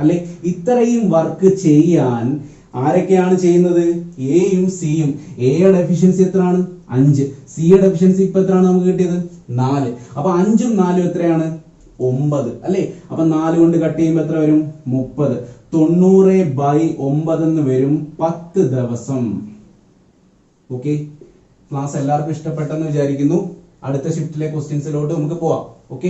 അല്ലെ? ഇത്രയും വർക്ക് ചെയ്യാൻ ആരൊക്കെയാണ് ചെയ്യുന്നത്? എയും സിയും. എയുടെ എഫിഷ്യൻസി എത്രയാണ്? 5. സിയുടെ എഫിഷ്യൻസി ഇപ്പൊ എത്രയാണ് നമുക്ക് കിട്ടിയത്? 4. അപ്പൊ 5ഉം 4ഉം എത്രയാണ്? 9 അല്ലെ? അപ്പൊ 4 കൊണ്ട് കട്ട് ചെയ്യുമ്പോൾ എത്ര വരും? 30. 90/9 എന്ന് വരും 10 ദിവസം. ഓക്കെ, ക്ലാസ് എല്ലാവർക്കും ഇഷ്ടപ്പെട്ടെന്ന് വിചാരിക്കുന്നു. അടുത്ത ഷിഫ്റ്റിലെ ക്വസ്റ്റ്യൻസിലോട്ട് നമുക്ക് പോവാം. ഓക്കെ.